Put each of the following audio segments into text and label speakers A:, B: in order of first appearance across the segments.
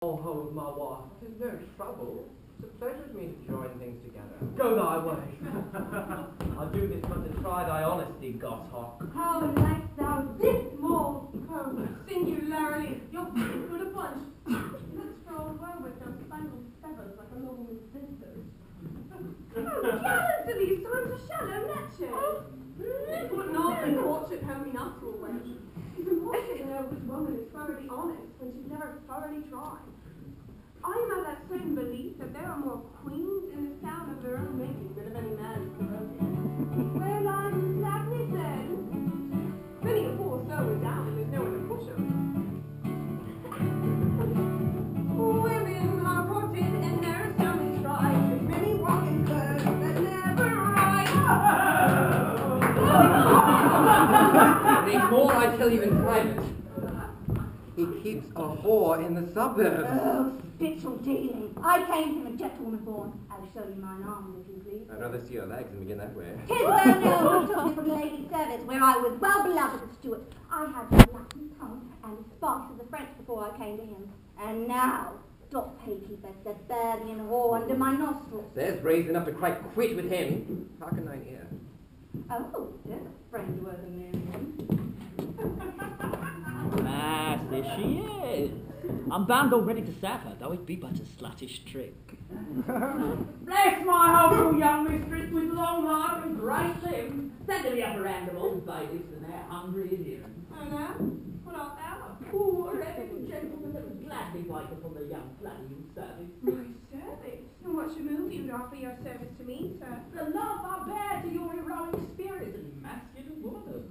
A: all home with my wife.
B: It is no trouble. It's a pleasure to me to join things together.
A: Go thy way. I'll do this but to try thy honesty, goshawk.
C: How like thou this small coat, singularly, your feet would a bunch. Let's stroll away with those spangled feathers like a long with sisters. Oh, gallant to these times a shallow nature. It would not be courtship have enough to a wench. It's impossible to know which woman is thoroughly honest when she's never thoroughly tried. I am of that same belief that there are more queens in this town of their own making than of any man's corruption. Where lies the slackness then? Many a poor soul is down and there's no one to push them. Women are rotted and their stomachs dry. There's many walking birds that never rise.
B: There's more I tell you in private. He keeps a whore in the suburbs.
C: Oh, spiteful dealing. I came from a gentleman born. I'll show you mine arms, if you please.
B: I'd rather see your legs than begin that way.
C: 'Tis well known who took me from lady service, where I was well beloved of Stuart. I had the Latin tongue and the sparks of the French before I came to him. And now, doth he keep a Siberian whore under my nostrils?
B: There's brazen enough to cry quit with him. Hearken thine ear.
C: Oh, there's a friend worth a million.
D: Alas, there she is. I'm bound already to serve her, though it be but a sluttish trick. Bless my hopeful young mistress with long life and great limbs. Send to the upper end of all babies, and they're hungry as heron.
C: Oh, no? What art thou?
D: Poor elegant gentleman that would gladly wait upon the young bloody in service.
C: My service? And what should move you to offer your service to me, sir?
D: The love I bear to your heroic spirit and masculine womanhood.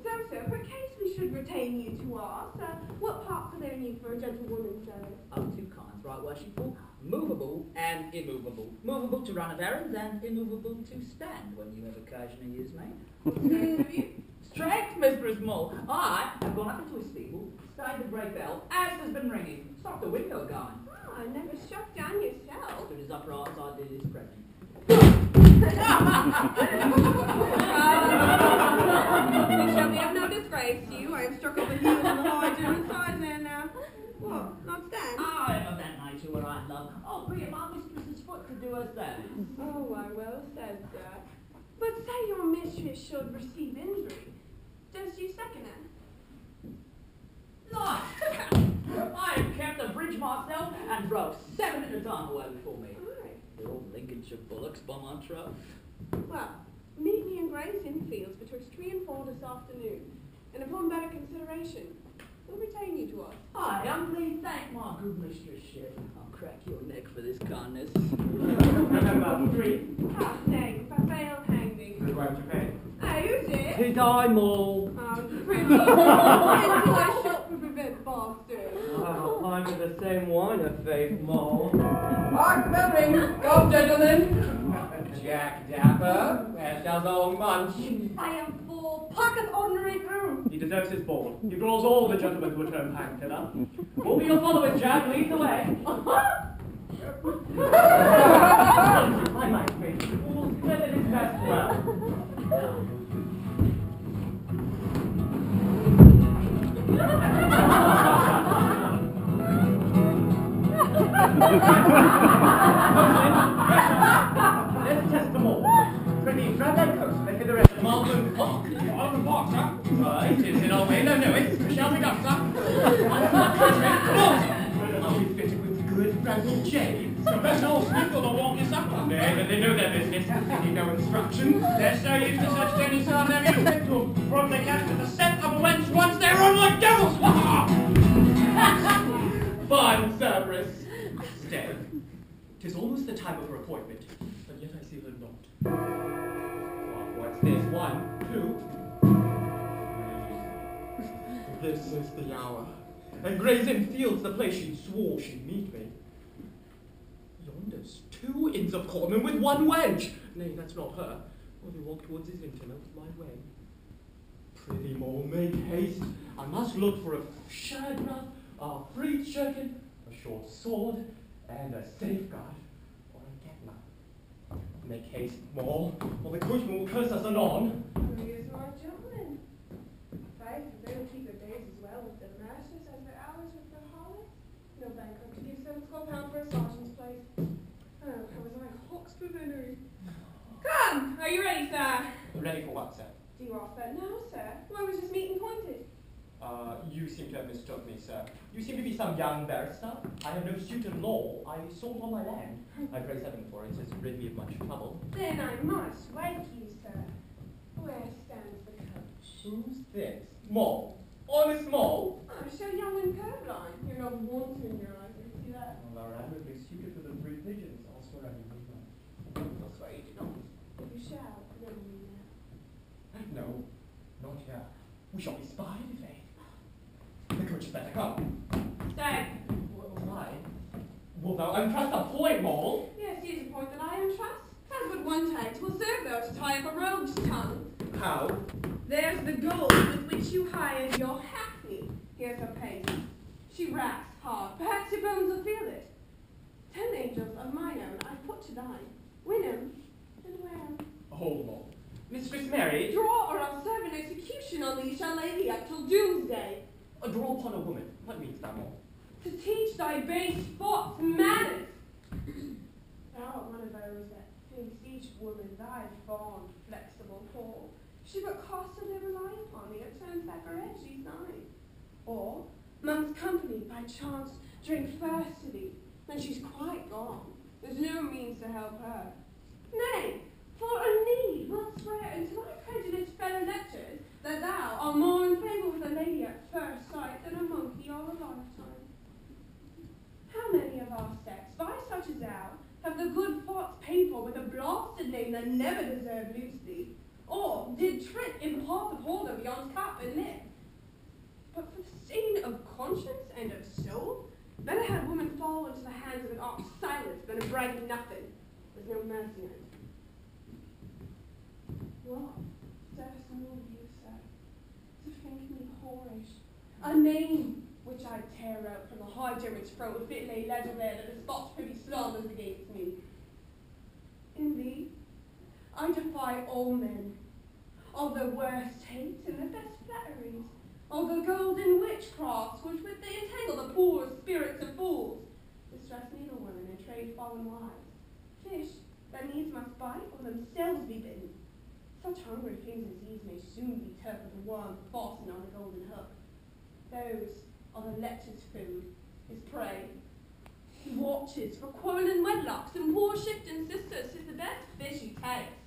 C: So, sir, for case we should retain you to us, what parts are there in you for a gentlewoman's service?
D: Of two kinds, right worshipful, movable and immovable. Movable to run of errands and immovable to stand when you have occasion to use me.
C: Have you?
D: Strength, Mistress Mull. I have gone up into a steeple, stayed the great bell, as has been ringing, stopped the window going.
C: Ah, never shut down yourself.
D: Stood as upright as I did this present.
C: We shall be of no disgrace to you. I have struck up with you on the high German side there now. What, not stand?
D: I am of that nature where I love, albeit my mistress's foot to do her service.
C: Oh, why, well said, sir. But say your mistress should receive injury. Does you second it?
D: No, I have kept the bridge myself and drove 7 at a time away before me.
C: Aye.
D: They're all Lincolnshire bullocks by my troth.
C: Well, meet me in Grace Inn Fields betwixt 3 and 4 this afternoon, and upon better consideration, we'll retain you to us.
D: I humbly thank my good mistress, chef. I'll crack your neck for this kindness.
A: About 3.
C: Ah, nay, if I fail, hang thee.
A: Who won't you pay?
C: Hey, who's it?
A: Tis I, Mull.
C: Oh, pretty. Wait till I shop with a bit bastard.
A: I'm in the same wine of faith, Mull.
B: Hark the ring. Come, gentlemen. Jack Dapper, where shall the old munch?
C: I am full pocket ordinary crew.
A: He deserves his ball. He draws all the gentlemen to a turn hang pillar. We'll be your followers, Jack. Lead the way. I like me. We'll split it his best well. Let's test them all. Pretty, grab that coat. They hit the rest. Malvern Park. Malvern Park, sir. Right, it's in our way. No, it's shall we not, sir? Are we fitted with good Bradley James? Professional Smith or the walk is up. Nay, but they know their business. They need no instruction. They're so used to such things, sir, they're expected to have brought the cat to the scent of a wench once they're on like devils. Fine, Cerberus. Stay. 'Tis almost the time of her appointment, but yet I see her not. What's this? 1, 2. This is the hour. And Gray's Inn Fields, the place she swore she'd meet me. Yonder's 2 inns of corn with 1 wedge. Nay, that's not her. Or they walk towards Islington out of my way. Prithee, Mole, make haste. I must look for a shag ruff, a freed shirkin, a short sword, and a safeguard, or I get none. Make haste, Mole, or the coachman will curse us anon.
C: Here's my gentleman. Faith, if they don't keep their days as well with their masters as their hours with their holly, no no bankrupt to give £7 for a sergeant's place. Oh, how was I hawks for venery? Come! Are you ready, sir?
A: Ready for what, sir?
C: Do you ask that now, sir? Why was this meeting pointed?
A: You seem to have mistook me, sir. You seem to be some young barrister. I have no suit in law. I sold all my land. I praise heaven for it. It's rid me of much trouble.
C: Then I must wake you, sir. Where stands the coach?
A: Who's this? Mole. Honest Mole?
C: Oh, so young and purblind. You're not wanting in your eyes, I can see that.
A: Well, our admirably suited for the 3 pigeons. I'll swear I didn't mean that.
C: I'll swear you did not. You shall, never mean that.
A: No, not here. We shall be spied, if eh? The coach had better come.
C: Stay.
A: Why? Well, thou untrust a point, Mole.
C: Yes, here's a point that I untrust. Has but one tag. 'Twill serve, though, to tie up a rogue's tongue.
A: How?
C: There's the gold with which you hired your hackney. Here's her payment. She raps hard. Perhaps your bones will feel it. 10 angels of mine own I put to thine. Win 'em and wear 'em.
A: Hold, Mole. Mistress Mary,
C: Draw, or I'll serve an execution on thee, shall lay thee up till doomsday.
A: a draw upon a woman. What means that, Mole?
C: To teach thy base thoughts manners. Thou art one of those that thinks each woman thy fond, flexible whore. She but costs to never rely upon thee, it turns back her head, she's thine. Or, month's company by chance drink first to thee, when she's quite gone. There's no means to help her. Nay, for a need will swear until I prejudice fellow lectures that thou art more in favour with a lady at first sight than a monkey all a lifetime. How many of our sex, by such as thou, have the good thoughts paid for with a blasted name that never deserved loose thee, or did trick in path of holder beyond cup and lip? But for the stain of conscience and of soul, better had woman fall into the hands of an ox silent than a bragging nothing. There's no mercy in it. What does move you, sir, to think me whorish? A name which I tear out from the high German's throat if it lay ledger there that the spots privy slanders against me. In thee, I defy all men, all the worst hates and the best flatteries, all the golden witchcrafts which with they entangle the poor spirits of fools, distress needlewomen and trade fallen wives, fish that needs must bite or themselves be bitten. Such hungry things as these may soon be turned with a worm fastened on a golden hook. Those are the lector's food, his prey. He watches for quarrelling wedlocks and poor shifting sisters, 'tis the best fish he takes.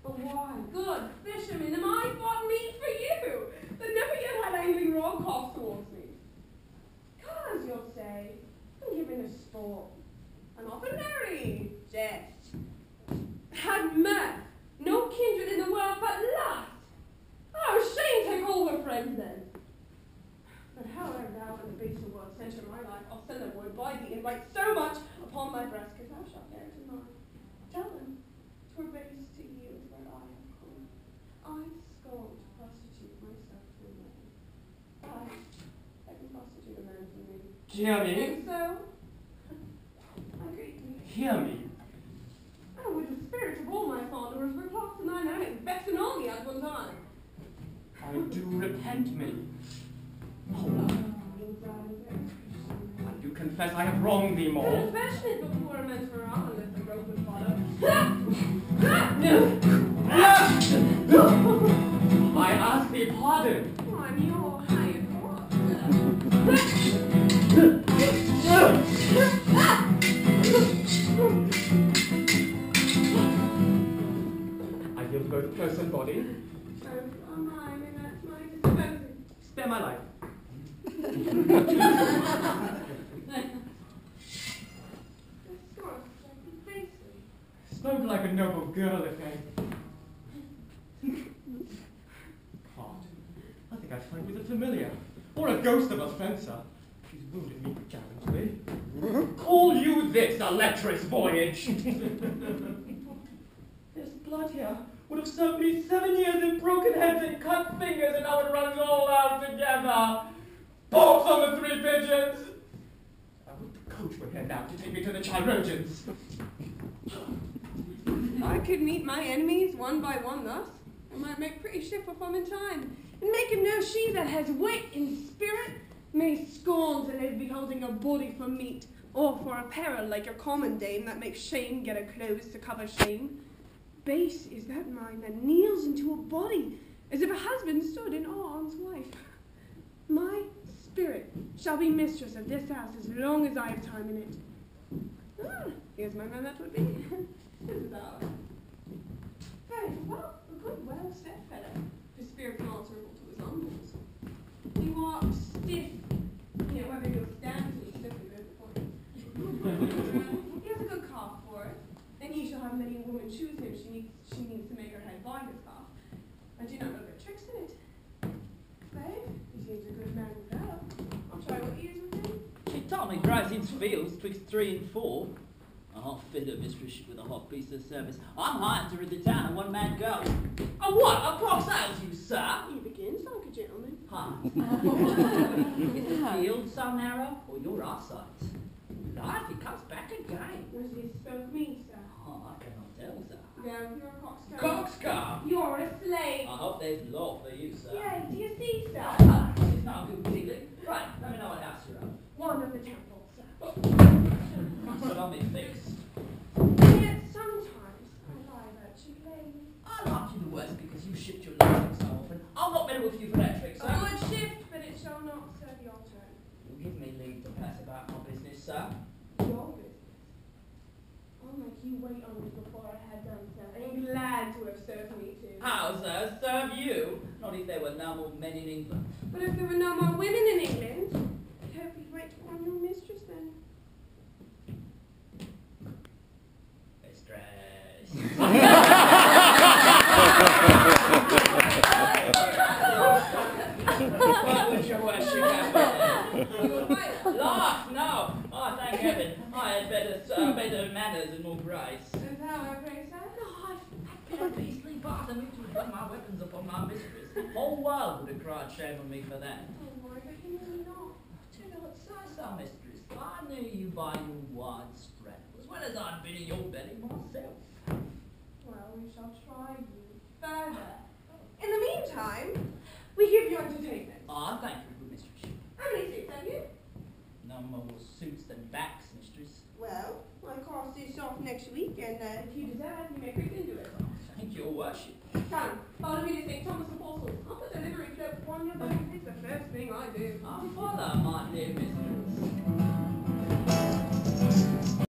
C: But why, good fisherman, am I thought meat for you, that never yet had angling rod cast towards me? 'Cause you'll say, I'm giving a sport, an ordinary jest. Had mirth, no kindred in the world but lust. Oh, shame take all her friends then. But however thou in the base of the world center my life, I'll send a word by thee and write so much upon my breast, 'cause thou shalt bear it in mind. Tell them, 'twere base to yield where I have come. I scorn to prostitute myself to a man. I can prostitute a man for me.
A: Hear me.
C: And so, I greet thee.
A: Hear me.
C: Oh, with the spirit of all my followers were close to thine own, vexing all me at one time.
A: I do repent me. I do confess I have wronged thee, Mole.
C: Confession is before a man's morale unless the rope would follow.
A: I ask thee pardon.
C: I'm your hired horse.
A: I yield both purse and body.
C: So am I, and that's my disposing.
A: Spare my life. Spoke like a noble girl, if I can't. I think I fight with a familiar, or a ghost of a fencer. She's wounded me gallantly. Call you this a lecherous voyage? This blood here would have served me 7 years in broken heads and cut fingers, and now it runs all out together. Bolts on the 3 pigeons! I wish the coach were here now to take me to the chirurgeons.
C: I could meet my enemies one by one thus, and might make pretty shift with them in time, and make him know she that has wit in spirit May scorn to live beholding a body for meat, or for apparel like your common dame that makes shame get her clothes to cover shame. Base is that mind that kneels into a body, as if a husband stood in awe on his wife. My spirit shall be mistress of this house as long as I have time in it. Ah, here's my man that would be. This is ours. Very well, a good, well-set fellow. His spirit answerable to his uncles. He walks stiff, whether he'll stand till he's stiff and good for him. He has a good cough for it, and he shall have many a woman choose him. She needs to make her head by his cough. I do not know the tricks in it. Babe, he seems a good man without. I'll try what he is with him.
D: She told me drives in fields twixt 3 and 4. A half fitter mistress with a hot piece of service. I'm hired to rid the town of one man go. A what? A cross out you, sir?
C: He begins like a gentleman.
D: Huh? Is the field so narrow, or your eyesight? Life, it comes back again.
C: Was this spoke me, sir?
D: Oh, I cannot tell, sir.
C: Down you're a coxcomb.
D: Coxcomb!
C: You're a slave.
D: I hope there's law for you, sir.
C: Yeah, do you see, sir?
D: It's not good dealing. Right, let me know what house you're at.
C: One of the temple, sir.
D: But I'll be fixed.
C: Yet sometimes I lie about you, lady.
D: I like you the worst because you shift your legs so often. I'll not better with you for that trick, sir.
C: I would shift, but it shall not serve your turn.
D: You give me leave to pass about my business, sir.
C: Your business. I'll make you wait on me before I had done, sir. I am glad to have served me too.
D: How, sir? Serve you? Not if there were no more men in England.
C: But if there were no more women in England, I hope you'd wait upon your mistress then.
D: Mistress. What would your worship have been?
C: You would wait.
D: Laugh? No. Oh, thank heaven. I had better manners and more grace.
C: And how I pray, sir?
D: No, I've been a beastly bastard to bring my weapons upon my mistress. The whole world would have cried shame on me for that.
C: Oh, my, but you know not.
D: Do not say so, mistress. I knew you by your wide spread, as well as I'd been in your belly myself.
C: Well, we shall try you further. In the meantime, we give you entertainment.
D: Ah, thank you, good mistress.
C: How many suits have you?
D: No more suits than backs, mistress.
C: Well, I cast this off next week, and if you desire, you may creep into it.
D: Thank your worship.
C: Come, follow me to St. Thomas Apostle. I'll put the livery cloak upon your back. It's the first thing I do.
D: I'll follow, my dear mistress.